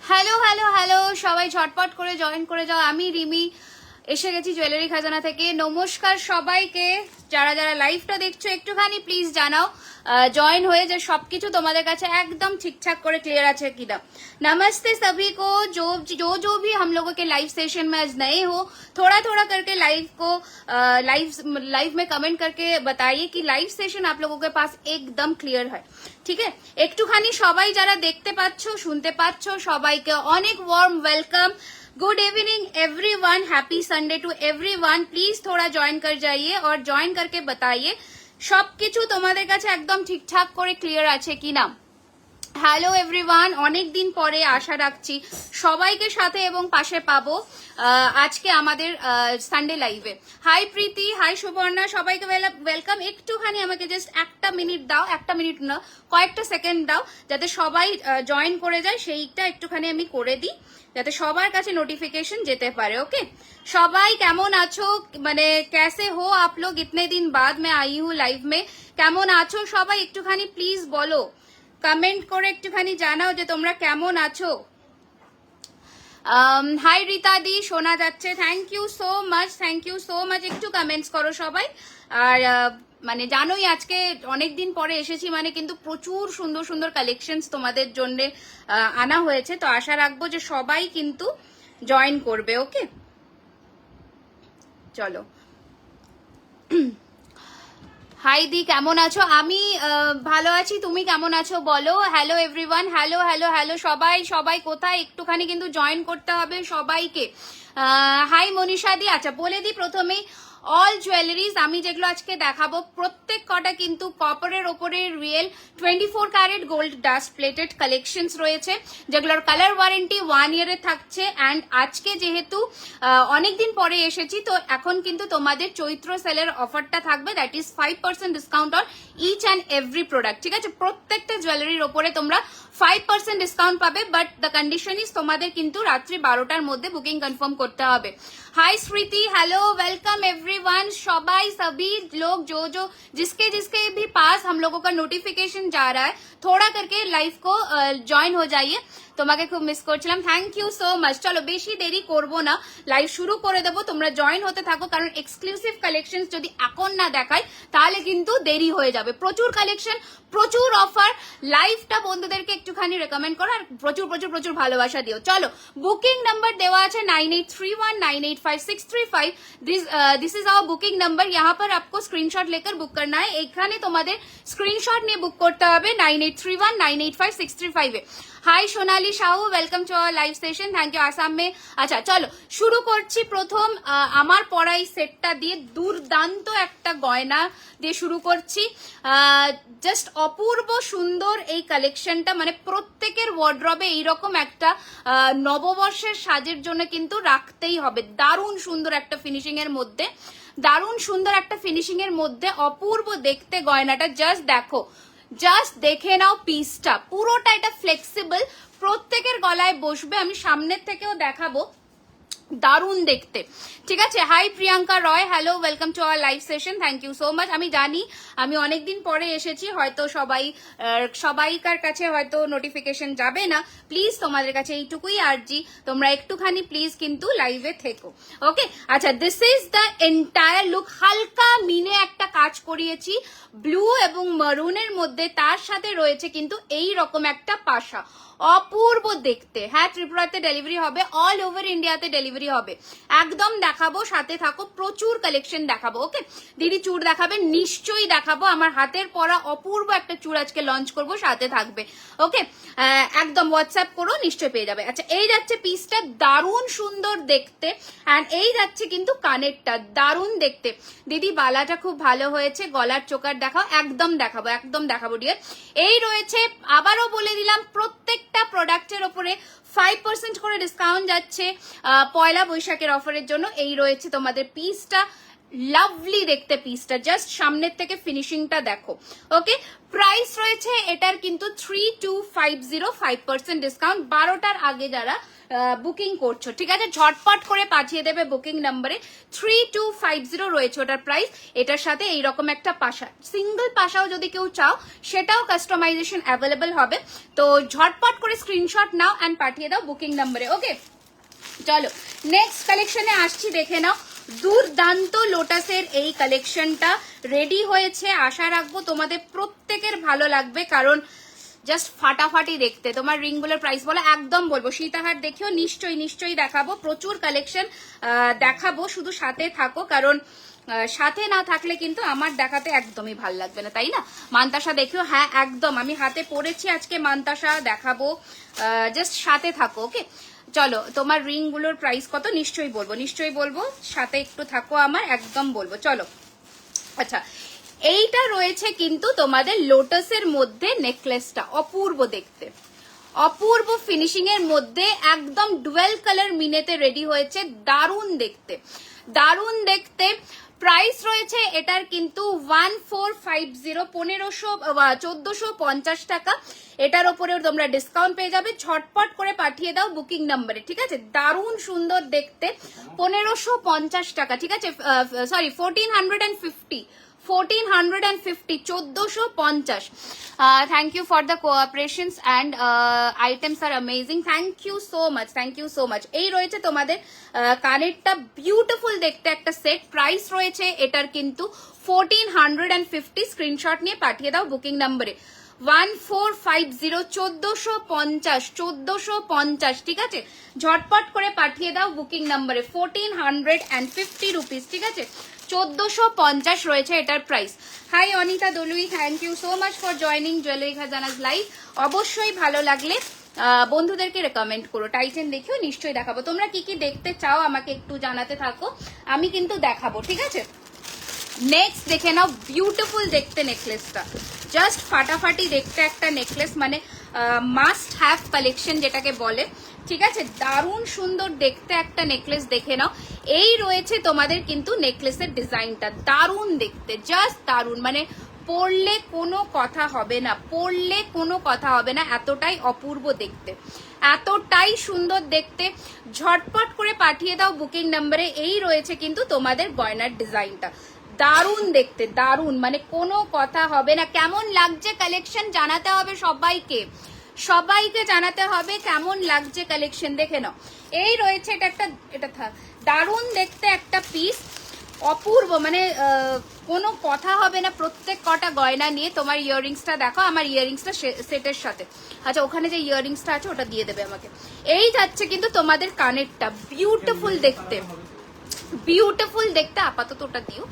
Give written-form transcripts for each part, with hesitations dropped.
Hello hello hello, সবাই ঝটপট করে জয়েন করে যাও। আমি রিমি এসে গেছি জুয়েলারি খাজানা থেকে। নমস্কার সবাইকে, যারা যারা লাইভটা দেখছো একটুখানি প্লিজ জানাও জয়েন হয়ে যে সবকিছু তোমাদের কাছে একদম ঠিকঠাক করে क्लियर আছে किना। नमस्ते सभी को, जो भी हम लोगों के लाइव सेशन में आज नए हो, थोड़ा थोड़ा करके लाइव को लाइव में कमेंट करके बताइए कि लाइव सेशन आप लोगों के पास एकदम क्लियर है, ঠিক আছে? একটুখানি সবাই যারা দেখতে পাচ্ছো শুনতে পাচ্ছো সবাইকে অনেক warm welcome. Good evening everyone, happy Sunday to everyone. Please थोड़ा ज्वाइन कर जाइए और ज्वाइन करके बताइए সবকিছু তোমাদের কাছে একদম ঠিকঠাক করে ক্লিয়ার আছে কিনা। হ্যালো এভরিওয়ান, অনেক দিন পরে আশা রাখছি সবাইকে সাথে এবং পাশে পাবো আজকে আমাদের সানডে লাইভে। হাই প্রীতি, হাই সুবর্ণা, সবাইকে ওয়েলকাম। একটুখানি আমাকে জাস্ট একটা মিনিট দাও, একটা মিনিট না কয়েকটা সেকেন্ড দাও, যাতে সবাই জয়েন করে যায় সেইটা একটুখানি আমি করে দিই, যাতে সবার কাছে নোটিফিকেশন যেতে পারে। ওকে, সবাই কেমন আছো, মানে कैसे हो आप लोग, इतने दिन बाद मैं आई हूँ लाइव में। কেমন আছো সবাই একটুখানি প্লিজ বলো, কমেন্ট করে একটুখানি জানাও যে তোমরা কেমন আছো। হাই রীতাদি, শোনা যাচ্ছে, thank you so much, thank you so much. একটু কমেন্টস করো সবাই। আর মানে জানোই আজকে অনেকদিন পরে এসেছি, মানে কিন্তু প্রচুর সুন্দর সুন্দর কালেকশনস তোমাদের জন্য আনা হয়েছে, তো আশা রাখবো যে সবাই কিন্তু জয়েন করবে। ওকে চলো। হাই দি, কেমন আছো? আমি ভালো আছি, তুমি কেমন আছো বলো। Hello everyone, hello hello hello, সবাই সবাই কোথায় একটুখানি কিন্তু জয়েন করতে হবে সবাইকে। হাই মনীষা দি, আচ্ছা বলে দিই প্রথমেই অল জুয়েলারিজ আমি যেগুলো আজকে দেখাবো প্রত্যেক কটা কিন্তু কপারের ওপরে real 24 carat gold dust plated collections রয়েছে, যেগুলোর কালার ওয়ারেন্টি 1 ইয়ারের থাকছে। অ্যান্ড আজকে যেহেতু অনেকদিন পরে এসেছি, তো এখন কিন্তু তোমাদের চৈত্র সেলের অফারটা থাকবে, that is 5% discount on each and every product. ঠিক আছে, প্রত্যেকটা জুয়েলারির ওপরে তোমরা 5% ডিসকাউন্ট পাবে, বাট দ্য কন্ডিশন ইজ তোমাদের কিন্তু রাত্রি 12টার মধ্যে বুকিং কনফার্ম করতে হবে। हाय स्मृति, हेलो वेलकम एवरीवन। सबाई सभी लोग जो जिसके जिसके भी पास हम लोगों का नोटिफिकेशन जा रहा है, थोड़ा करके लाइव को ज्वाइन हो जाइए। তোমাকে খুব মিস করছিলাম, থ্যাংক ইউ সো মাচ। চলো বেশি দেরি করব না, লাইভ শুরু করে দেবো, তোমরা জয়েন হতে থাকো, কারণ এক্সক্লুসিভ কালেকশন যদি এখন না দেখাই তাহলে কিন্তু দেরি হয়ে যাবে। প্রচুর কালেকশন, প্রচুর অফার, লাইভটা বন্ধুদেরকে একটুখানি রেকমেন্ড করো আর প্রচুর প্রচুর প্রচুর ভালোবাসা দিও। চলো, বুকিং নাম্বার দেওয়া আছে 9831985635। This is our booking number, यहाँ पर आपको स्क्रीनशॉट लेकर बुक करना है। এখানে তোমাদের স্ক্রিনশট নিয়ে বুক করতে হবে 9831985635 এ। Hi Sonali Sahu, welcome to our live session, thank you Assam মে। আচ্ছা চলো শুরু করছি প্রথম আমার পরাই সেটটা দিয়ে, দুর্দান্ত একটা গয়না দিয়ে শুরু করছি। জাস্ট অপূর্ব সুন্দর এই কালেকশনটা, মানে প্রত্যেকের ওয়ার্ড্রবে এইরকম একটা নববর্ষের সাজের জন্য কিন্তু রাখতেই হবে। দারুণ সুন্দর একটা ফিনিশিং এর মধ্যে, দারুণ সুন্দর একটা ফিনিশিং এর মধ্যে অপূর্ব দেখতে গয়নাটা। জাস্ট দেখো, জাস্ট দেখে নাও পিসটা, পুরোটা এটা ফ্লেক্সিবল, প্রত্যেকের গলায় বসবে। আমি সামনের থেকেও দেখাবো, দারুণ দেখতে। ঠিক আছে, hi Priyanka Roy, hello welcome to our live session, thank you so much. আমি জানি আমি অনেকদিন পরে এসেছি, হয়তো সবাইকার কাছে হয়তো নোটিফিকেশন যাবে না, প্লিজ তোমাদের কাছে এইটুকুই আর্জি, তোমরা একটুখানি প্লিজ কিন্তু লাইভে থেকো। ওকে, আচ্ছা this is the entire look. হালকা মিনে একটা কাজ করিয়েছি ব্লু এবং মারুনের মধ্যে, তার সাথে রয়েছে কিন্তু এই রকম একটা পাশা, অপূর্ব দেখতে। হ্যাঁ, ত্রিপুরাতে ডেলিভারি হবে, অল ওভার ইন্ডিয়াতে ডেলিভারি হবে, একদম দেখাবো, সাথে থাকো, প্রচুর কালেকশন দেখাবো। ওকে দিদি, চূড় দেখাবেন? নিশ্চয়ই দেখাবো, আমার হাতের পরা অপূর্ব একটা চূড় আজকে লঞ্চ করব, সাথে থাকবে। ওকে, একদম হোয়াটসঅ্যাপ করো, নিশ্চয়ই পেয়ে যাবে। আচ্ছা, এই যাচ্ছে পিসটা, দারুণ সুন্দর দেখতে। অ্যান্ড এই যাচ্ছে কিন্তু কানেরটা, দারুণ দেখতে। দিদি বালাটা খুব ভালো হয়েছে, গলার চোকার দেখাও, একদম দেখাবো, একদম দেখাবো ডিয়ার। এই রয়েছে, আবারও বলে দিলাম, প্রত্যেকটা প্রোডাক্টের ওপরে 5% করে ডিসকাউন্ট যাচ্ছে পয়লা বৈশাখের অফারের জন্য। এই রয়েছে তোমাদের পিসটা, লাভলি দেখতে পিসটা, জাস্ট সামনের থেকে ফিনিশিংটা দেখো। ওকে, প্রাইস রয়েছে এটার কিন্তু 3250, 5% ডিসকাউন্ট। 12টার আগে যারা বুকিং করছো, ঠিক আছে, ঝটপট করে পাঠিয়ে দেবে বুকিং নাম্বারে। 3250 রয়েছে ওটার প্রাইস। এটার সাথে এইরকম একটা পাশা, সিঙ্গেল পাশাও যদি কেউ চাও সেটাও কাস্টমাইজেশন অ্যাভেলেবল হবে। তো ঝটপট করে স্ক্রিনশট নাও অ্যান্ড পাঠিয়ে দাও বুকিং নাম্বারে। ওকে, চলো নেক্সট কালেকশনে আসছি, দেখে নাও। দুর্দান্ত লোটাসের এই কালেকশনটা রেডি হয়েছে, আশা রাখবো তোমাদের প্রত্যেকের ভালো লাগবে, কারণ জাস্ট ফাটাফাটি দেখতে। তোমার রিংগুলোর প্রাইস বলো, একদম বলবো সীতাহার দেখিও, নিশ্চয়ই দেখাবো, প্রচুর কালেকশন দেখাবো, শুধু সাথে থাকো, কারণ সাথে না থাকলে কিন্তু আমার দেখাতে একদমই ভাল লাগবে না, তাই না? মান্তাসা দেখিও, হ্যাঁ একদম, আমি হাতে পরেছি আজকে মান্তাসা, দেখাবো, জাস্ট সাথে থাকো। ওকে, চলো তোমার রিং গুলোর প্রাইস কত নিশ্চয়ই বলবো, সাথে একটু থাকো আমার, একদম বলবো। চলো, আচ্ছা, এইটা রয়েছে কিন্তু তোমাদের লোটাসের মধ্যে নেকলেসটা, অপূর্ব দেখতে, অপূর্ব ফিনিশিং এর মধ্যে, একদম ডুয়েল কালার মিনেতে রেডি হয়েছে, দারুণ দেখতে, দারুণ দেখতে। প্রাইস রয়েছে এটার কিন্তু 1450, 1450 টাকা। এটার ওপরে তোমরা ডিসকাউন্ট পেয়ে যাবে, ঝটপট করে পাঠিয়ে দাও বুকিং নাম্বারে, ঠিক আছে? দারুণ সুন্দর দেখতে, 1550 টাকা, ঠিক আছে, sorry 1450, 1450, thank you for the cooperations and items are amazing, thank you so much. এই রয়েছে তোমাদের কানেরটা, বিউটিফুল দেখতে একটা সেট। প্রাইস রয়েছে এটার কিন্তু 1450, স্ক্রিনশট নিয়ে পাঠিয়ে দাও বুকিং নাম্বারে। 1450, 1450, ঠিক আছে, ঝটপট করে পাঠিয়ে দাও বুকিং নাম্বারে। 1450 রুপিস, ঠিক আছে, 1450 রয়েছে এটার price. Hi Anita Dolui, thank you so much for joining jewellery Khazanas live. অবশ্যই ভালো লাগলে বন্ধুদেরকে রেকমেন্ড করো। টাইটেন দেখেও নিশ্চয়ই দেখাবো, তোমরা কি কি দেখতে চাও আমাকে একটু জানাতে থাকো, আমি কিন্তু দেখাবো, ঠিক আছে? নেক্সট দেখে নাও, বিউটিফুল দেখতে নেকলেসটা, জাস্ট ফাটাফাটি দেখতে একটা নেকলেস, মানে মাস্ট হ্যাভ কালেকশন যেটাকে বলে, ঠিক আছে, দারুণ সুন্দর দেখতে একটা নেকলেস। দেখে নাও, এই রয়েছে তোমাদের কিন্তু নেকলেসের ডিজাইনটা, দারুণ দেখতে, জাস্ট দারুণ, মানে পরলে কোনো কথা হবে না, পরলে কোনো কথা হবে না, এতটাই অপূর্ব দেখতে, এতটাই সুন্দর দেখতে। ঝটপট করে পাঠিয়ে দাও বুকিং নাম্বারে। এই রয়েছে কিন্তু তোমাদের গয়নার ডিজাইনটা, দারুণ দেখতে, দারুণ, মানে কোনো কথা হবে না। কেমন লাগছে কালেকশন জানাতে হবে সবাইকে, সবাইকে জানাতে হবে কেমন লাগছে কালেকশন। দেখে নাও, এই রয়েছে এটা একটা, এটা দারুণ দেখতে একটা পিস, অপূর্ব, মানে কোনো কথা হবে না প্রত্যেক কটা গয়না নিয়ে। তোমার ইয়াররিংসটা দেখো, আমার ইয়াররিংসটা সেটের সাথে, আচ্ছা ওখানে যে ইয়াররিংসটা আছে ওটা দিয়ে দেবে আমাকে। এই যাচ্ছে কিন্তু তোমাদের কানেরটা, বিউটিফুল দেখতে, বিউটিফুল দেখতে, আপাতত ওটা দিও,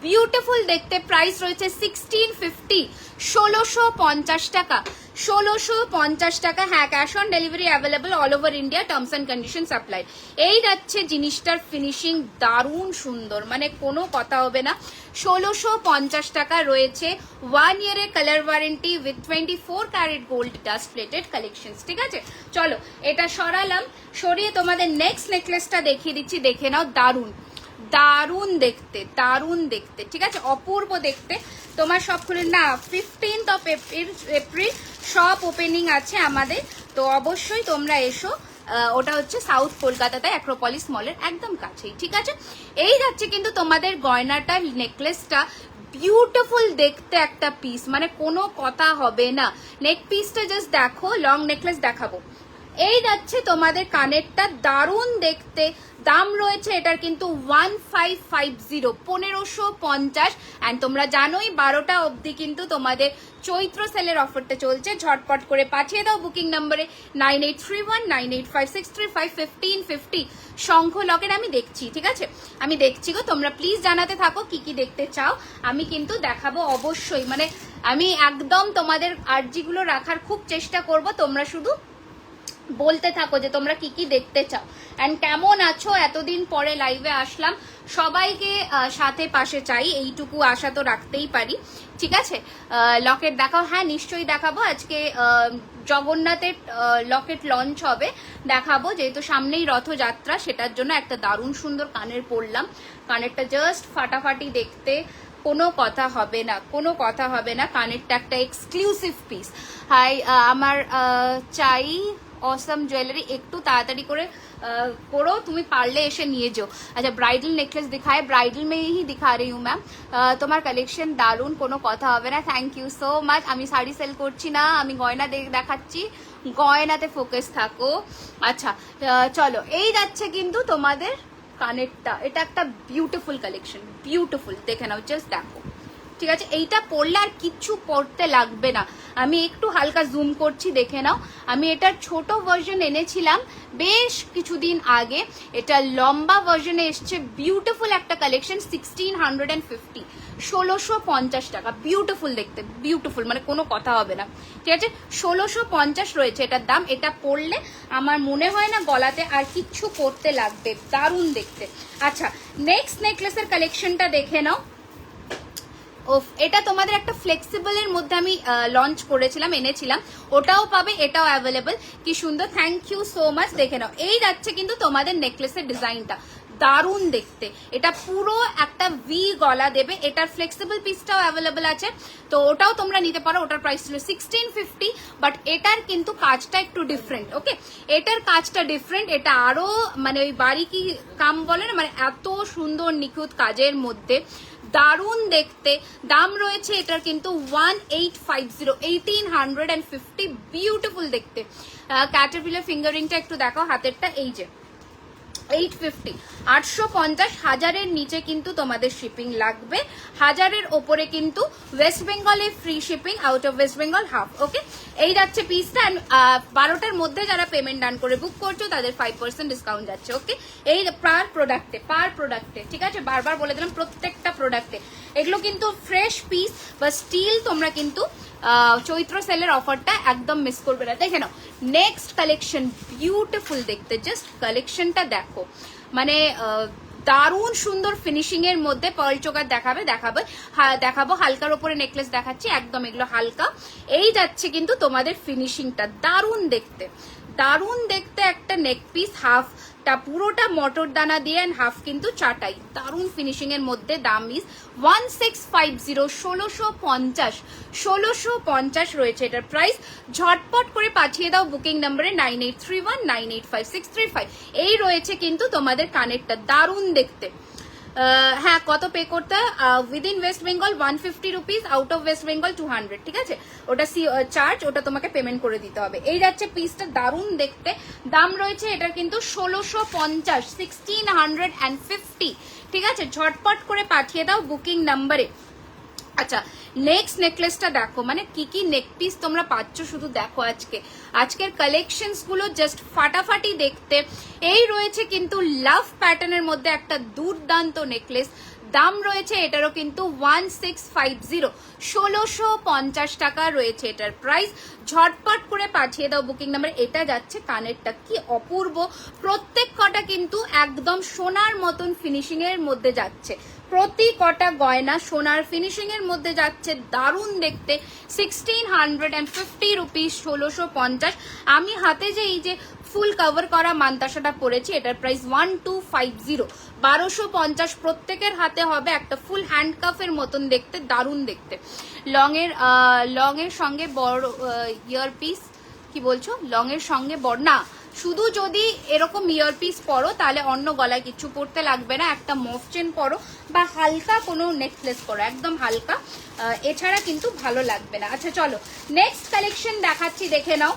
বিউটিফুল দেখতে। প্রাইস রয়েছে 1650, 1650 টাকা, 1650 টাকা। হ্যাঁ, cash on delivery available all over India, terms and condition apply. এই যাচ্ছে জিনিসটার ফিনিশিং, দারুণ সুন্দর, মানে কোনো কথা হবে না। 1650 টাকা রয়েছে, 1 ইয়ারের colour warranty with 24 carat gold dust plated collection, ঠিক আছে? চলো এটা সরালাম, সরিয়ে তোমাদের নেক্সট নেকলেসটা দেখিয়ে দিচ্ছি, দেখে নাও, দারুণ, দারুণ দেখতে, দারুণ দেখতে, ঠিক আছে, অপূর্ব দেখতে। তোমার সব খুলে না, 15th of এপ্রিল সব ওপেনিং আছে আমাদের, তো অবশ্যই তোমরা এসো। ওটা হচ্ছে সাউথ কলকাতাতে অ্যাক্রোপলিস মলের একদম কাছেই, ঠিক আছে? এই যাচ্ছে কিন্তু তোমাদের গয়নাটা, নেকলেসটা, বিউটিফুল দেখতে একটা পিস, মানে কোনো কথা হবে না। নেক পিসটা জাস্ট দেখো, লং নেকলেস দেখাবো। এই যাচ্ছে তোমাদের কানেরটা, দারুণ দেখতে। দাম রয়েছে এটার কিন্তু 1550, 1550। অ্যান্ড তোমরা জানোই 12টা অবধি কিন্তু তোমাদের চৈত্র সেলের অফারটা চলছে, ঝটপট করে পাঠিয়ে দাও বুকিং নাম্বারে 9831985635 1550। শঙ্খ লকেট আমি দেখছি, ঠিক আছে, আমি দেখছি গো, তোমরা প্লিজ জানাতে থাকো কি কি দেখতে চাও, আমি কিন্তু দেখাবো অবশ্যই, মানে আমি একদম তোমাদের আর্জিগুলো রাখার খুব চেষ্টা করব, তোমরা শুধু বলতে থাকো যে তোমরা কি কি দেখতে চাও এন্ড কেমন আছো। এতদিন পরে লাইভে আসলাম, সবাইকে সাথে পাশে চাই, এইটুকু আশা তো রাখতেই পারি, ঠিক আছে? লকেট দেখাও, হ্যাঁ নিশ্চয়ই দেখাবো। আজকে জগন্নাথের লকেট লঞ্চ হবে, দেখাবো, যেহেতু সামনেই রথযাত্রা, সেটার জন্য একটা দারুণ সুন্দর কানের পরলাম, কানেরটা জাস্ট ফাটাফাটি দেখতে, কোনো কথা হবে না, কোনো কথা হবে না। কানেরটা একটা এক্সক্লুসিভ পিস। হাই আমার চাই অসম জুয়েলারি, একটু তাড়াতাড়ি করে करो, তুমি পারলে এসে নিয়ে যাও। আচ্ছা ব্রাইডাল নেকলেস दिखाए, ব্রাইডাল में ही दिखा रही हूँ मैम। তোমার কালেকশন দারুণ, কোনো কথা হবে না। Thank you so much. আমি শাড়ি সেল করছি না, আমি গয়না দেখাচ্ছি, গয়নাতে ফোকাস থাকো। আচ্ছা চলো, এই যাচ্ছে কিন্তু তোমাদের কানেরটা, এটা একটা বিউটিফুল কালেকশন, বিউটিফুল, দেখে নাও, জাস্ট দেখো, ঠিক আছে? এইটা পরলে আর কিচ্ছু পরতে লাগবে না। আমি একটু হালকা জুম করছি, দেখে নাও। আমি এটার ছোট ভার্সন এনেছিলাম বেশ কিছুদিন আগে, এটা লম্বা ভার্সনে এসছে। বিউটিফুল একটা কালেকশন, 1650, 1650 টাকা। বিউটিফুল দেখতে, বিউটিফুল, মানে কোনো কথা হবে না, ঠিক আছে? 1650 রয়েছে এটার দাম। এটা পরলে আমার মনে হয় না গলাতে আর কিচ্ছু পরতে লাগবে, দারুণ দেখতে। আচ্ছা নেক্সট নেকলেসের কালেকশনটা দেখে নাও। ওফ, এটা তোমাদের একটা ফ্লেক্সিবলের মধ্যে আমি লঞ্চ করেছিলাম, এনেছিলাম, ওটাও পাবে, এটাও অ্যাভেলেবল। কি সুন্দর, থ্যাংক ইউ সো মাচ। দেখে নাও, এই যাচ্ছে কিন্তু তোমাদের নেকলেসের ডিজাইনটা, দারুণ দেখতে। এটা পুরো একটা ভি গলা দেবে, এটার ফ্লেক্সিবল পিসটাও অ্যাভেলেবল আছে, তো ওটাও তোমরা নিতে পারো। ওটার প্রাইস ছিল 1650, বাট এটার কিন্তু কাজটা একটু ডিফারেন্ট। ওকে, এটার কাজটা ডিফারেন্ট, এটা আরো মানে ওই বারিকি কাম বলে না, মানে এত সুন্দর নিখুঁত কাজের মধ্যে, দারুণ দেখতে। দাম রয়েছে এটার কিন্তু 1850, 1850। বিউটিফুল দেখতে। ক্যাটারপিলার ফিঙ্গারিংটা একটু দেখো, হাতেরটা এই যে 850, 850। হাজারের নিচে কিন্তু তোমাদের শিপিং লাগবে, হাজারের ওপরে কিন্তু ওয়েস্ট বেঙ্গলে free shipping, out of West Bengal half. Okay, এই যাচ্ছে পিসটা। 12টার মধ্যে যারা পেমেন্ট ডান করে বুক করছো তাদের 5% ডিসকাউন্ট যাচ্ছে। ওকে, এই পার প্রোডাক্টে, ঠিক আছে? বারবার বলে দিলাম, প্রত্যেকটা প্রোডাক্টে। এগুলো কিন্তু ফ্রেশ পিস বা স্টিল, তোমরা কিন্তু চৈত্র সেলের অফারটা একদম মিস করবে না। দেখে নাও নেক্সট কালেকশন, বিউটিফুল দেখতে, জাস্ট কালেকশনটা দেখো, মানে দারুণ সুন্দর ফিনিশিং এর মধ্যে। পার্ল চোকার দেখাবো, হালকার ওপরে নেকলেস দেখাচ্ছি, একদম এগুলো হালকা। এই যাচ্ছে কিন্তু তোমাদের ফিনিশিংটা, দারুণ দেখতে, দারুণ দেখতে একটা নেক পিস। হাফটা পুরোটা মটর দানা দিয়ে, এন্ড হাফ কিন্তু চাটাই, দারুণ ফিনিশিং এর মধ্যে। দাম ইজ 1650, 1650 রয়েছে এটার প্রাইস। ঝটপট করে পাঠিয়ে দাও বুকিং নাম্বারে 9831985635। এই রয়েছে কিন্তু তোমাদের কানেরটা, দারুণ দেখতে। হ্যাঁ, কত পে করতে? Within West Bengal 150 rupees, out of West Bengal 200, ঠিক আছে? ওটা চার্জ, ওটা তোমাকে পেমেন্ট করে দিতে হবে। এই যাচ্ছে পিসটা, দারুণ দেখতে। দাম রয়েছে এটার কিন্তু 1650, 1650, ঠিক আছে? ঝটপট করে পাঠিয়ে দাও বুকিং নাম্বারে। আচ্ছা নেক্সট নেকলেসটা দেখো, মানে কি কি নেক পিস তোমরা পাচ্ছ শুধু দেখো। আজকের কালেকশনস গুলো জাস্ট ফাটাফাটি দেখতে। এই রয়েছে কিন্তু লাভ প্যাটার্নের মধ্যে একটা দুর্দান্ত নেকলেস। দাম রয়েছে এটারও কিন্তু 1650, 1650 টাকা রয়েছে এটার প্রাইস। ঝটপট করে পাঠিয়ে দাও বুকিং নাম্বার। এটা যাচ্ছে কানেরটা, কি অপূর্ব, প্রত্যেক কটা কিন্তু একদম সোনার মতন ফিনিশিং এর মধ্যে যাচ্ছে, প্রতি কটা গয়না সোনার ফিনিশিং এর মধ্যে যাচ্ছে, দারুণ দেখতে। 1650 রুপিস, 1650। আমি হাতে যে এই যে ফুল কভার করা মান্তাসাটা পরেছি, এটার প্রাইস 1250, 1250। প্রত্যেকের হাতে হবে একটা ফুল হ্যান্ডকাফের মতন দেখতে, দারুণ দেখতে। লং এর সঙ্গে বড় ইয়ার পিস, কি বলছো? লং এর সঙ্গে বড় না, শুধু যদি এরকম ইয়ার পিস পরো তাহলে অন্য গলায় কিছু পরতে লাগবে না, একটা মফ চেন পরো বা হালকা কোনো নেকলেস পরো, একদম হালকা, এছাড়া কিন্তু ভালো লাগবে না। আচ্ছা চলো নেক্সট কালেকশন দেখাচ্ছি, দেখে নাও।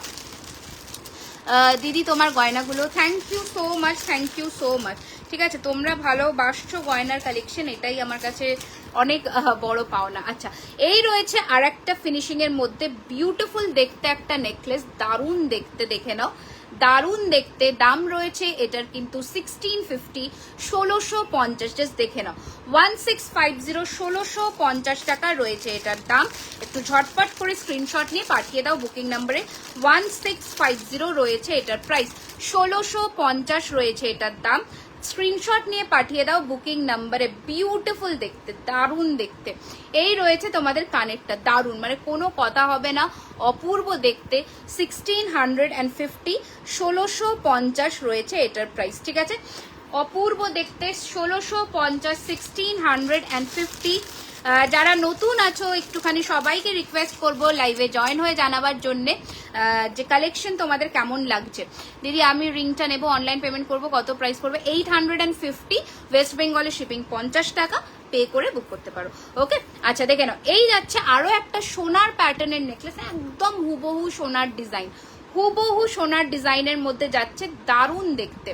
দিদি তোমার গয়নাগুলো, thank you so much, thank you so much. ঠিক আছে, তোমরা ভালোবাসছো গয়নার কালেকশন, এটাই আমার কাছে অনেক বড় পাওনা। আচ্ছা এই রয়েছে আর একটা ফিনিশিং এর মধ্যে বিউটিফুল দেখতে একটা নেকলেস, দারুণ দেখতে, দেখে নাও, দারুণ দেখতে। দাম রয়েছে এটার কিন্তু 1650, 1650, জাস্ট দেখে নাও, 1650, 1650 টাকা রয়েছে এটার দাম। একটু ঝটপট করে স্ক্রিনশট নিয়ে পাঠিয়ে দাও বুকিং নাম্বারে। 1650 রয়েছে এটার প্রাইস, 1650 রয়েছে এটার দাম। স্ক্রিনশট নিয়ে পাঠিয়ে দাও বুকিং নাম্বারে। বিউটিফুল দেখতে, দারুণ দেখতে। এই রয়েছে তোমাদের কানেরটা, দারুণ, মানে কোনো কথা হবে না, অপূর্ব দেখতে। 1650, 1650 রয়েছে এটার প্রাইস, ঠিক আছে? অপূর্ব দেখতে 1650, 1650। যারা নতুন আছো একটুখানি সবাইকে রিকোয়েস্ট করব লাইভে জয়েন হয়ে জানাবার জন্যে যে কালেকশন তোমাদের কেমন লাগছে। দিদি আমি রিংটা নেব, অনলাইন পেমেন্ট করব, কত প্রাইস পড়বে? 850, ওয়েস্ট বেঙ্গলের শিপিং 50 টাকা পে করে বুক করতে পারো। ওকে, আচ্ছা দেখে নাও, এই যাচ্ছে আরো একটা সোনার প্যাটার্নের নেকলেস, একদম হুবহু সোনার ডিজাইন, হুবহু সোনার ডিজাইনের মধ্যে যাচ্ছে, দারুণ দেখতে,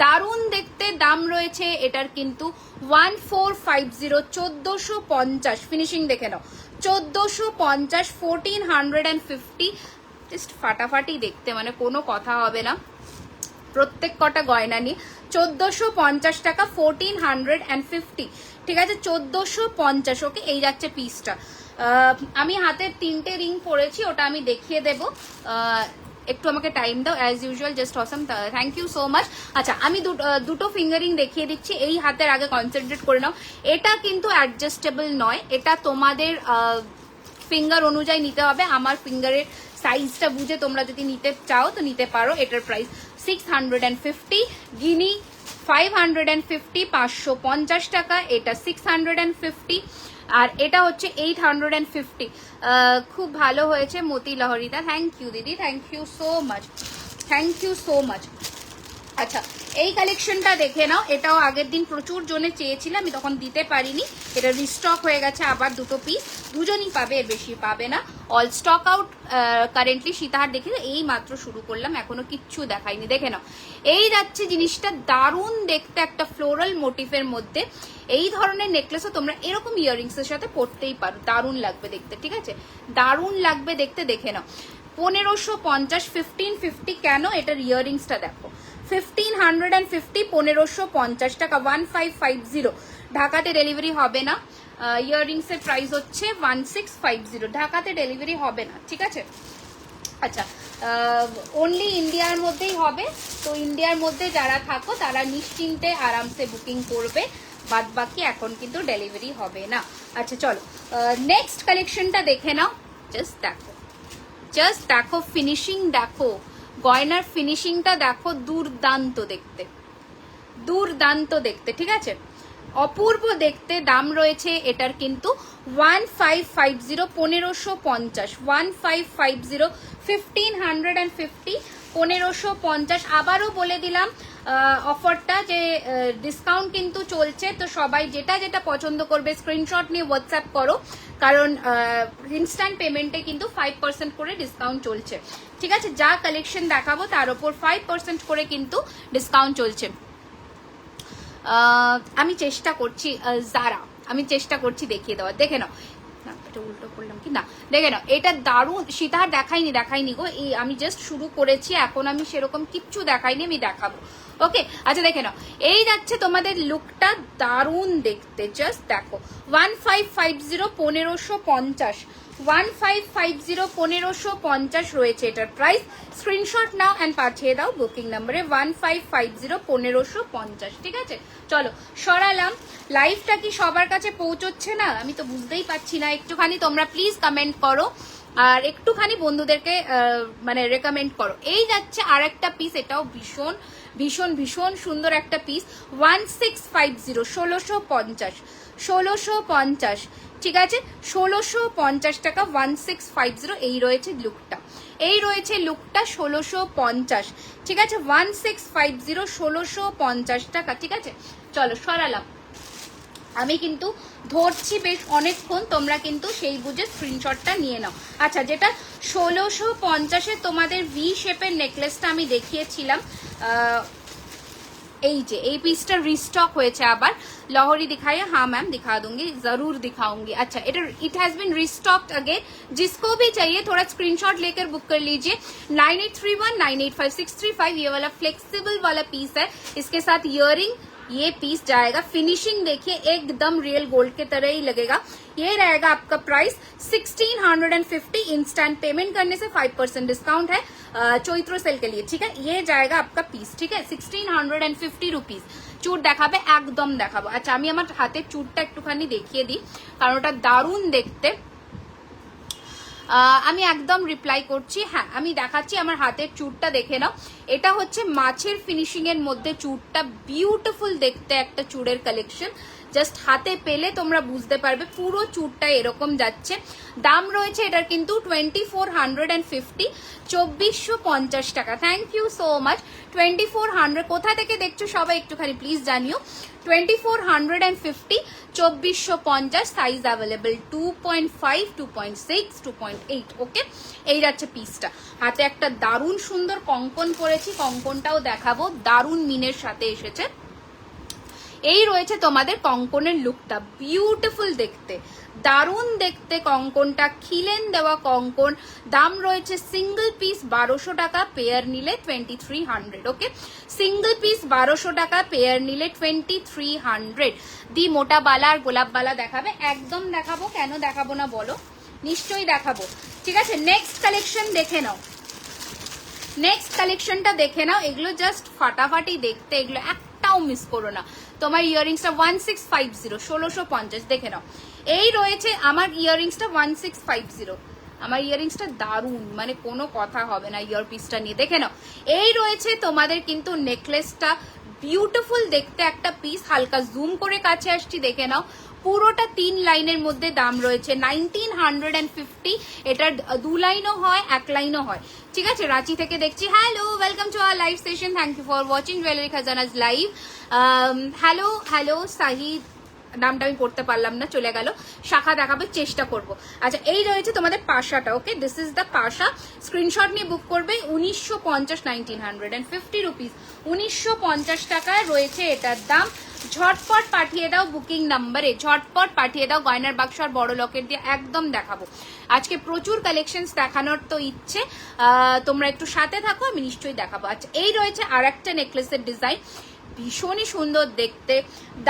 দারুণ দেখতে। দাম রয়েছে এটার কিন্তু 1450, 1450 ফিনিশিং দেখে নাও, 1450, 1450, জাস্ট ফাটাফাটি দেখতে, মানে কোনো কথা হবে না। প্রত্যেক কটা গয়না নিয়ে 1450 টাকা, 1450, ঠিক আছে, 1450। ওকে, এই যাচ্ছে পিসটা। আমি হাতে 3টে রিং পরেছি, ওটা আমি দেখিয়ে দেব, একটু আমাকে টাইম দাও। As usual just awesome, thank you so much. আচ্ছা, আমি দুটো ফিঙ্গারিং দেখিয়ে দিচ্ছি, এই হাতের আগে কনসেন্ট্রেট করে নাও। এটা কিন্তু অ্যাডজাস্টেবল নয়, এটা তোমাদের ফিঙ্গার অনুযায়ী নিতে হবে। আমার ফিঙ্গারের সাইজটা বুঝে তোমরা যদি নিতে চাও তো নিতে পারো। এটার প্রাইস 650, গিনি 550, 550 টাকা, এটা 650, আর এটা হচ্ছে 850। খুব ভালো হয়েছে মতি লহরিদা, থ্যাংক ইউ দিদি, thank you so much, thank you so much. আচ্ছা, এই কালেকশনটা দেখে নাও, এটাও আগের দিন প্রচুর জনে চেয়েছিল, আমি তখন দিতে পারিনি, এটা রিস্টক হয়ে গেছে আবার 2টো পিস, দুজনই পাবে, এর বেশি পাবে না। All stock out currently. সীতাহার দেখে এই মাত্র শুরু করলাম, এখনো কিচ্ছু দেখাইনি, দেখে নাও। এই যাচ্ছে জিনিসটা, দারুণ দেখতে, একটা ফ্লোরাল মোটিফের মধ্যে। এই ধরনের নেকলেসও তোমরা এরকম ইয়াররিংস এর সাথে পরতেই পারো, দারুণ লাগবে দেখতে, ঠিক আছে, দারুণ লাগবে দেখতে, দেখে নাও। 1550, 1550 কেন? এটার ইয়াররিংসটা দেখো, 1550, 1550 টাকা, 1550। ঢাকাতে ডেলিভারি হবে না। ইয়াররিংস এর প্রাইস হচ্ছে 1650, ঢাকাতে ডেলিভারি হবে না, ঠিক আছে। আচ্ছা, অনলি ইন্ডিয়ার মধ্যেই হবে, তো ইন্ডিয়ার মধ্যে যারা থাকো তারা নিশ্চিন্তে আরামসে বুকিং করবে, বাদ বাকি এখন কিন্তু ডেলিভারি হবে না। আচ্ছা চলো, নেক্সট কালেকশনটা দেখে নাও, জাস্ট দেখো, জাস্ট দেখো, ফিনিশিং দেখো, গয়নার ফিনিশিংটা দেখো, দুর্দান্ত দেখতে, দুর্দান্ত দেখতে, ঠিক আছে, অপূর্ব দেখতে। দাম রয়েছে এটার কিন্তু 1550, 1550, 1550, 1550, 1550। আবারও বলে দিলাম অফারটা যে ডিসকাউন্ট কিন্তু চলছে, তো সবাই যেটা যেটা পছন্দ করবে স্ক্রিনশট নিয়ে হোয়াটসঅ্যাপ করো, কারণ ইনস্ট্যান্ট পেমেন্টে কিন্তু 5% করে ডিসকাউন্ট চলছে, ঠিক আছে। যা কালেকশন দেখাবো তার উপর 5% করে কিন্তু ডিসকাউন্ট চলছে। আমি চেষ্টা করছি যারা, আমি চেষ্টা করছি দেখিয়ে দেওয়ার, দেখে নাও না, এটা উল্টো করলাম কি না, দেখে নাও, এটা দারুণ। সীতাহার দেখাইনি গো, এই আমি জাস্ট শুরু করেছি, এখন আমি সেরকম কিচ্ছু দেখাইনি, আমি দেখাবো। ওকে, আচ্ছা দেখে নাও, এই যাচ্ছে তোমাদের লুকটা, দারুণ দেখতে, জাস্ট দেখো। 1550, 1550, 1550, 1550 রয়েছে এটার প্রাইস। স্ক্রিনশট নাও অ্যান্ড পাঠিয়ে দাও বুকিং নাম্বারে 1550, 1550, ঠিক আছে। চলো সরালাম, লাইভটা কি সবার কাছে পৌঁছচ্ছে না আমি তো বুঝতেই পারছি না, একটুখানি তোমরা প্লিজ কমেন্ট করো আর একটুখানি বন্ধুদেরকে মানে রেকমেন্ড করো। এই যাচ্ছে আর একটা পিস, এটাও ভীষণ ভীষণ ভীষণ সুন্দর একটা পিস, 1650, 1650, 1650, ঠিক আছে, 1650 টাকা, 1650। এই রয়েছে লুকটা, এই রয়েছে লুকটা 1650, ঠিক আছে, 1650, 1650 টাকা, ঠিক আছে। চলো সরালাম, আমি কিন্তু ধরছি বেশ অনেকক্ষণ, তোমরা কিন্তু সেই বুঝে স্ক্রিনশটটা নিয়ে নাও। আচ্ছা, যেটা 1650-এ তোমাদের ভি শেপের নেকলেসটা আমি দেখিয়েছিলাম, এই যে এই পিসটা রিস্টক হয়েছে আবার। लहरी दिखाइए? हाँ मैम दिखा दूंगी, जरूर दिखाऊंगी। अच्छा, इट हैज बीन रिस्टॉक्ड अगेन, जिसको भी चाहिए थोड़ा स्क्रीनशॉट लेकर बुक कर लीजिए। 9831 985635 ये वाला फ्लेक्सिबल वाला पीस है, इसके साथ इयरिंग ये पीस जाएगा। फिनिशिंग देखिए एकदम रियल गोल्ड के तरह ही लगेगा। ये रहेगा आपका प्राइस 1650। इंस्टेंट पेमेंट करने से 5% डिस्काउंट है चैत्र सेल के लिए, ठीक है। ये जाएगा आपका पीस, ठीक है, 1650 रुपीज। চুট দেখাবে, একদম দেখাবো। আচ্ছা, আমি আমার হাতের চুটটা একটুখানি দেখিয়ে দিই, কারণ ওটা দারুণ দেখতে। আমি একদম রিপ্লাই করছি। হ্যাঁ আমি দেখাচ্ছি, আমার হাতের চুড়টা দেখে নাও। এটা হচ্ছে মাছের ফিনিশিং এর মধ্যে চুড়টা, বিউটিফুল দেখতে একটা চুড়ের কালেকশন। জাস্ট হাতে পেলে তোমরা বুঝতে পারবে, পুরো চুড়টা এরকম যাচ্ছে। দাম রয়েছে এটার কিন্তু 2450, 2450 টাকা। Thank you so much. 2400 কোথা থেকে দেখছো সবাই একটুখানি প্লিজ জানিও। 2450, 2450, সাইজ অ্যাভেলেবল 2.5, 2.6, 2.8। ওকে, এই যাচ্ছে পিসটা। হাতে একটা দারুণ সুন্দর কঙ্কন পরেছি, কঙ্কনটাও দেখাবো, দারুণ মিনের সাথে এসেছে। এই রয়েছে তোমাদের কঙ্কনের লুকটা, বিউটিফুল দেখতে, দারুণ দেখতে কঙ্কনটা, খিলেন দেওয়া কঙ্কন। দাম রয়েছে সিঙ্গেল পিস 1200 টাকা, পেয়ার নিলে 2300। ওকে, সিঙ্গেল পিস 1200 টাকা, পেয়ার নিলে 2300। দি মোটা বালা আর গোলাপ বালা দেখাবে? একদম দেখাবো, কেন দেখাবো না বলো, নিশ্চয়ই দেখাবো। ঠিক আছে, নেক্সট কালেকশন দেখে নাও, নেক্সট কালেকশনটা দেখে নাও। এগুলো জাস্ট ফাটাফাটি দেখতে, এগুলো একটাও মিস করো না। তোমার ইয়াররিংসটা 1650, 1650 দেখে নাও। এই রয়েছে আমার ইয়াররিংসটা 1650, আমার ইয়াররিংসটা দারুণ, মানে কোনো কথা হবে না ইয়ার পিসটা নিয়ে, দেখে নাও। এই রয়েছে তোমাদের কিন্তু নেকলেসটা, বিউটিফুল দেখতে একটা পিস, হালকা জুম করে কাছে আসছি, দেখে নাও। পুরোটা 3 লাইনের মধ্যে দাম রয়েছে 1950। এটার 2 লাইনও হয়, 1 লাইনও হয়। ঠিক আছে, রাঁচি থেকে দেখছি। Hello, welcome to our live session, thank you for watching jewellery Khazanas live. Hello hello Sahid, নামটা আমি পড়তে পারলাম না, চলে গেল। শাখা দেখাবে, চেষ্টা করব। আচ্ছা, এই রয়েছে তোমাদের পাশাটা। Okay, this is the pasha. Screenshot নিয়ে বুক করবে। 1950, 1950 রুপিস, 1950 টাকায় রয়েছে এটার দাম। ঝটপট পাঠিয়ে দাও বুকিং নাম্বারে, ঝটপট পাঠিয়ে দাও। গয়নার বাক্স আর বড় লকেট দিয়ে একদম দেখাবো আজকে, প্রচুর কালেকশনস দেখানোর তো ইচ্ছে। তোমরা একটু সাথে থাকো, আমি নিশ্চয়ই দেখাবো। আচ্ছা, এই রয়েছে আর একটা নেকলেসের ডিজাইন, ভীষণই সুন্দর দেখতে।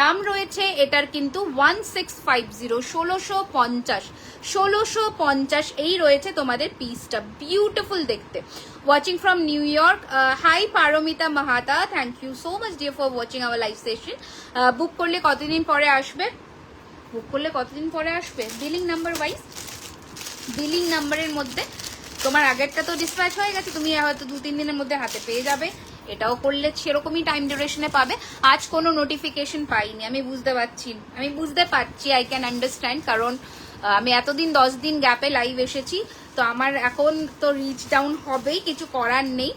দাম রয়েছে এটার কিন্তু 1650, 1650, 1650। এই রয়েছে তোমাদের পিসটা, বিউটিফুল দেখতে। Watching from New York, hi Paramita Mahata, thank you so much dear for watching our live session. Book করলে কতদিন পরে আসবে? বুক করলে কতদিন পরে আসবে? বিলিং নাম্বার ওয়াইজ, বিলিং নাম্বারের মধ্যে তোমার আগেরটা তো ডিসপ্যাচ হয়ে গেছে, তুমি হয়তো 2-3 দিনের মধ্যে হাতে পেয়ে যাবে। এটাও করলে সেরকমই টাইম ডিউরেশনে পাবে। আজ কোনো নোটিফিকেশন পাইনি, আমি বুঝতে পারছি, আই ক্যান আন্ডারস্ট্যান্ড, কারণ আমি এতদিন 10 দিন গ্যাপে লাইভ এসেছি, তো আমার এখন তো রিচ ডাউন হবেই, কিছু করার নেই।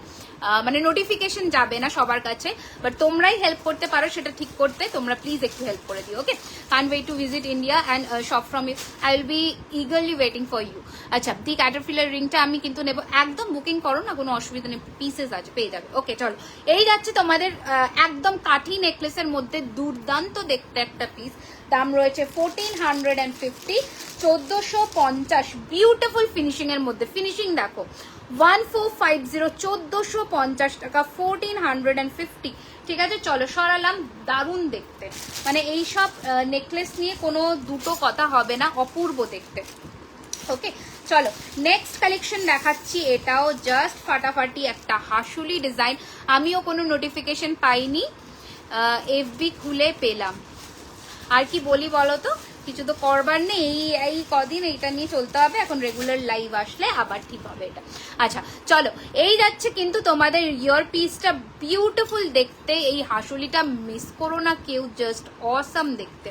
মানে নোটিফিকেশন যাবে না সবার কাছে, বাট তোমরাই হেল্প করতে পারো সেটা ঠিক করতে। তোমরা প্লিজ একটু হেল্প করে দিও। Okay, can't wait to visit India and shop from you, I will be eagerly waiting for you. আচ্ছা, দি ক্যাটারপিলার রিংটা আমি কিন্তু নেবো, একদম বুকিং করো না, কোনো অসুবিধা নেই, পিসেস আছে, পেয়ে যাবে। ওকে, চলো, এই যাচ্ছে তোমাদের একদম কাঠি নেকলেসের মধ্যে দুর্দান্ত দেখতে একটা পিস। দাম রয়েছে 1450, 1450, বিউটিফুল ফিনিশিং এর মধ্যে। ফিনিশিং দেখো, 1450, 1450 টাকা, 1450। ঠিক আছে, চলো সরালাম, দারুণ দেখতে, মানে এইসব নেকলেস নিয়ে কোনো দুটো কথা হবে না, অপূর্ব দেখতে। ওকে, চলো নেক্সট কালেকশন দেখাচ্ছি। এটাও জাস্ট ফাটাফাটি একটা হাসুলি ডিজাইন, আমিও কোনো নোটিফিকেশন পাইনি, এফবি খুলে পেলাম। আর কি বলি বলো তো, কিছু তো করবার নেই, এই কদিন এইটা নিয়ে চলতে হবে, এখন রেগুলার লাইভ আসলে আবার ঠিক হবে এটা। আচ্ছা, চলো, এই যাচ্ছে কিন্তু তোমাদের ইয়ার পিসটা, বিউটিফুল দেখতে, এই হাসুলিটা মিস করো না কেউ, জাস্ট অসাম দেখতে,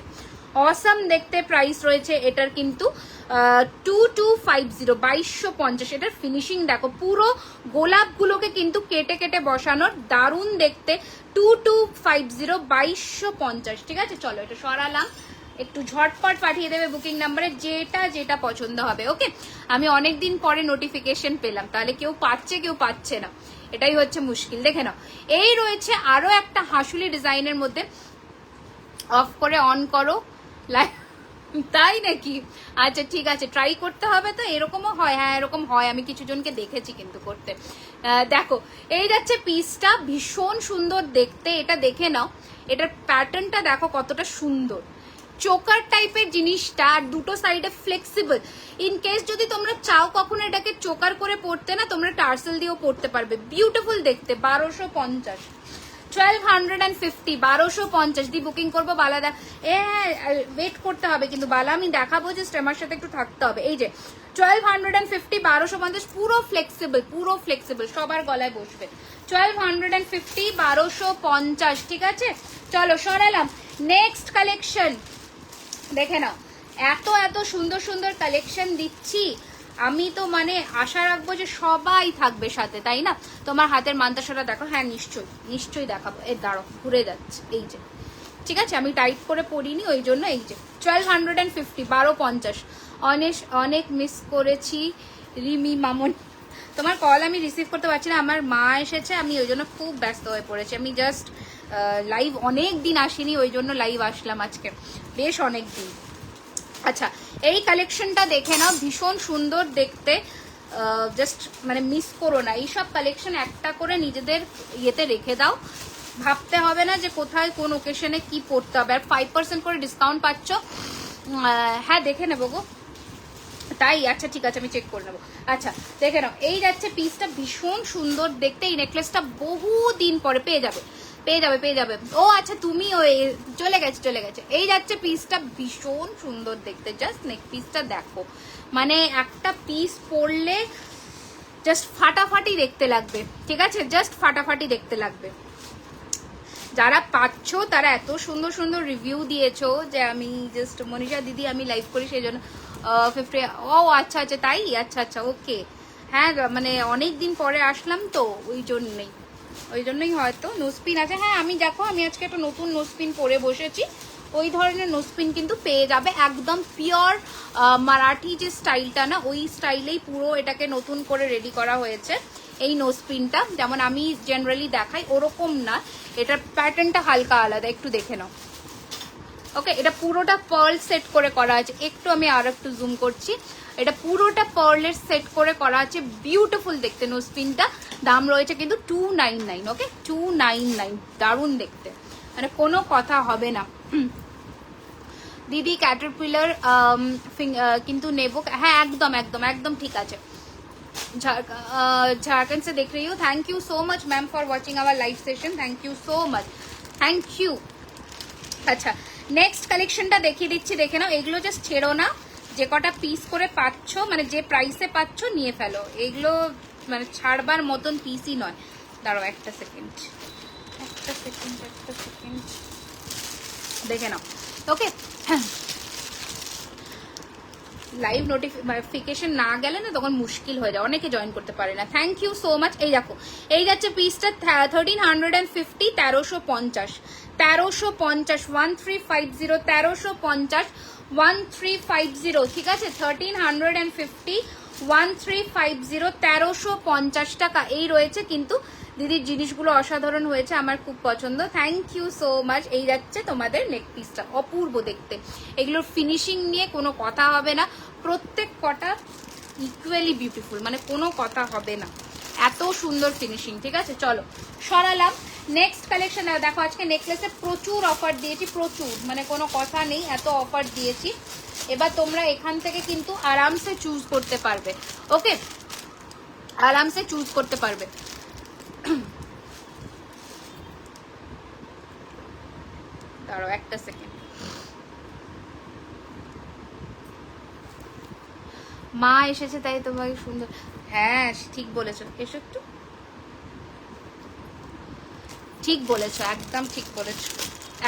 অসাম দেখতে। প্রাইস রয়েছে এটার কিন্তু 2250, 2250। এটার ফিনিশিং দেখো, পুরো গোলাপগুলোকে কিন্তু কেটে কেটে বসানোর, দারুণ দেখতে। 2250, 2250। ঠিক আছে, চলো এটা সরালাম, একটু ঝটপট পাঠিয়ে দেবে বুকিং নাম্বারে, যেটা যেটা পছন্দ হবে। ওকে, আমি অনেকদিন পরে নোটিফিকেশন পেলাম, তাহলে কেউ পাচ্ছে কেউ পাচ্ছে না, এটাই হচ্ছে মুশকিল। দেখে নাও, এই রয়েছে আরো একটা হাসুলি ডিজাইনের মধ্যে। অফ করে অন করো লাইভ, তাই নাকি? আচ্ছা ঠিক আছে, ট্রাই করতে হবে তো। এরকমও হয়? হ্যাঁ এরকম হয়, আমি কিছু জনকে দেখেছি কিন্তু করতে। দেখো, এই যাচ্ছে পিসটা, ভীষণ সুন্দর দেখতে, এটা দেখে নাও, এটার প্যাটার্নটা দেখো কতটা সুন্দর, চোকার টাইপের জিনিসটা, আর দুটো সাইডে ফ্লেক্সিবল। ইন কেস যদি তোমরা চাও কখনো এটাকে চোকার করে পড়তে না, তোমরা টার্সেল দিয়েও পড়তে পারবে, বিউটিফুল দেখতে। 1250, 1250, 1250 দি বুকিং করবো বালা দেখ। ওয়েট করতে হবে কিন্তু বালা আমি দেখাবো, জাস্ট আমার সাথে একটু থাকতে হবে। এই যে 1250, 1250, পুরো ফ্লেক্সিবল, সবার গলায় বসবে। 1250, 1250, ঠিক আছে। চলো সরালাম। নেক্সট কালেকশন দেখে নাও, এত সুন্দর সুন্দর কালেকশন দিচ্ছি আমি, তো মানে আশা রাখবো যে সবাই থাকবে সাথে, তাই না? তোমার হাতের মান্তাসাটা দেখো। হ্যাঁ নিশ্চয়ই দেখাবো। এই দাঁড়ো, ঘুরে যাচ্ছে। এই যে, ঠিক আছে, আমি টাইট করে পড়িনি ওই জন্য। এই যে 1250, 1250। অনেক মিস করেছি রিমি মামনি, তোমার কল আমি রিসিভ করতে পারছি না, আমার মা এসেছে, আমি ওই জন্য খুব ব্যস্ত হয়ে পড়েছি। আমি জাস্ট লাইভ অনেক দিন আসিনি, ওই জন্য লাইভ আসলাম আজকে, বেশ অনেক দিন। আচ্ছা, এই কালেকশনটা দেখে নাও, ভীষণ সুন্দর দেখতে, জাস্ট মানে মিস করো না। এইসব কালেকশন একটা করে নিজেদের ইয়েতে রেখে দাও, ভাবতে হবে না যে কোথায় কোন ওকেশনে কি পড়তে হবে। আর 5% করে ডিসকাউন্ট পাচ্ছ। হ্যাঁ দেখে নেবো গো, তাই? আচ্ছা ঠিক আছে, আমি চেক করে নেবো। আচ্ছা দেখে নাও, এই যাচ্ছে পিসটা, ভীষণ সুন্দর দেখতে। এই নেকলেসটা বহু দিন পরে পেয়ে যাবে। ও আচ্ছা, তুমি ওই চলে গেছে। এই যাচ্ছে পিসটা, ভীষণ সুন্দর দেখতে। জাস্ট নেক পিসটা দেখো, মানে একটা পিস পরলে জাস্ট ফাটাফাটি দেখতে লাগবে, ঠিক আছে? জাস্ট ফাটাফাটি দেখতে লাগবে। যারা পাচ্ছ তারা এত সুন্দর সুন্দর রিভিউ দিয়েছো যে আমি জাস্ট, মনীষা দিদি আমি লাইভ করি সেই জন্য 50। ও আচ্ছা তাই, আচ্ছা ওকে। হ্যাঁ মানে অনেক দিন পরে আসলাম তো ওই জন্যই হয়তো। নোজপিন আছে, হ্যাঁ আমি দেখো, আমি আজকে একটা নতুন নোজপিন পরে বসেছি। ওই ধরনের নোজপিন কিন্তু পেয়ে যাবে, একদম পিওর মারাঠি যে স্টাইলটা না, ওই স্টাইলেই পুরো এটাকে নতুন করে রেডি করা হয়েছে। এই নোজপিনটা যেমন আমি জেনারেলি দেখাই ওরকম না, এটার প্যাটার্নটা হালকা আলাদা, একটু দেখে নাও। ওকে, এটা পুরোটা পার্ল সেট করে করা আছে। একটু আমি আর একটু জুম করছি, এটা পুরোটা পার্লের সেট করে করা আছে, বিউটিফুল দেখতে। নোজপিনটা দাম রয়েছে কিন্তু 299। ওকে 299, দারুণ দেখতে, মানে কোনো কথা হবে না। দিদি ক্যাটারপিলার কিন্তু নেবো? হ্যাঁ একদম ঠিক আছে। झारखंड से देख रही हूँ, thank you so much ma'am for watching our live session, thank you so much, thank you. আচ্ছা নেক্সট কালেকশনটা দেখিয়ে দিচ্ছি, দেখে নাও। এগুলো জাস্ট ছেড়ো না, যে কটা পিস করে পাচ্ছ, মানে যে প্রাইসে পাচ্ছ নিয়ে ফেলো। এগুলো মানে ছাড়বার মতন পিসই নয়। দাঁড়াও একটা সেকেন্ড, দেখে নাও। ওকে, লাইভ নোটিফিকেশন না গেলে না তখন মুশকিল হয়ে যায়, অনেকে জয়েন করতে পারে না। Thank you so much. এই দেখো, এই যাচ্ছে পিসটা 1350, 1350, 1350, 1350, 1350, ঠিক আছে? 1350, 1350, 1350 টাকা এই রয়েছে। কিন্তু দিদির জিনিসগুলো অসাধারণ হয়েছে, আমার খুব পছন্দ। Thank you so much. এই যাচ্ছে তোমাদের নেক পিসটা, অপূর্ব দেখতে। এগুলোর ফিনিশিং নিয়ে কোনো কথা হবে না, প্রত্যেক কটা ইকুয়ালি বিউটিফুল, মানে কোনো কথা হবে না, এত সুন্দর ফিনিশিং, ঠিক আছে? চলো সরালাম। নেক্সট কালেকশন দেখো, আজকে নেকলেসে প্রচুর অফার দিয়েছি, প্রচুর, মানে কোনো কথা নেই, এত অফার দিয়েছি। এবার তোমরা এখান থেকে কিন্তু আরামসে চুজ করতে পারবে। ওকে, আরামসে চুজ করতে পারবে। দাঁড়াও একটা সেকেন্ড, মা এসেছে তাই তোমাকে সুন্দর। হ্যাঁ ঠিক বলেছো, এসো একটু। ঠিক বলেছো, একদম ঠিক বলেছো।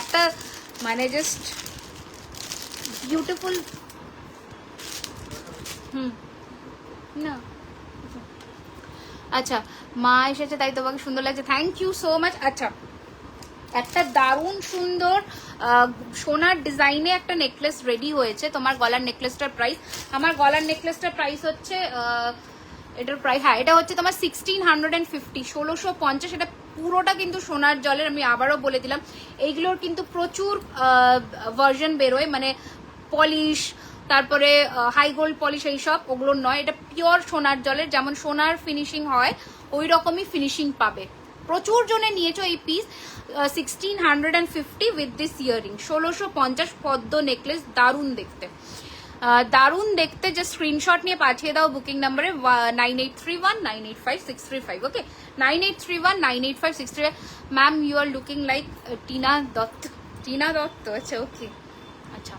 একটা মানে জাস্ট বিউটিফুল। না আচ্ছা, মা এসেছে তাই তোমাকে সুন্দর লাগছে, থ্যাংক ইউ সো মাচ। আচ্ছা, একটা দারুণ সুন্দর সোনার ডিজাইনে একটা নেকলেস রেডি হয়েছে। তোমার গলার নেকলেসটার প্রাইস, আমার গলার নেকলেসটার প্রাইস হচ্ছে এটার প্রাইস, হ্যাঁ এটা হচ্ছে তোমার 1650, 1650। এটা পুরোটা কিন্তু সোনার জলের, আমি আবারও বলে দিলাম। এইগুলোর কিন্তু প্রচুর ভার্জন বেরোয়, মানে পলিশ, তারপরে হাই গোল্ড পলিশ, এইসব ওগুলো নয়। এটা পিওর সোনার জলের, যেমন সোনার ফিনিশিং হয় ওই রকমই ফিনিশিং পাবে। প্রচুর জনে নিয়েছো এই পিস। 1650 উইথ দিস ইয়ারিং, 1650 পদ্ম নেকলেস, দারুণ দেখতে। দারুণ দেখতে, যে স্ক্রিনশট নিয়ে পাঠিয়ে দাও বুকিং নাম্বারে 9831985635। Okay, 9831985635। Ma'am you are looking like Tina Dutta. Tina Dutta, আচ্ছা ওকে, আচ্ছা।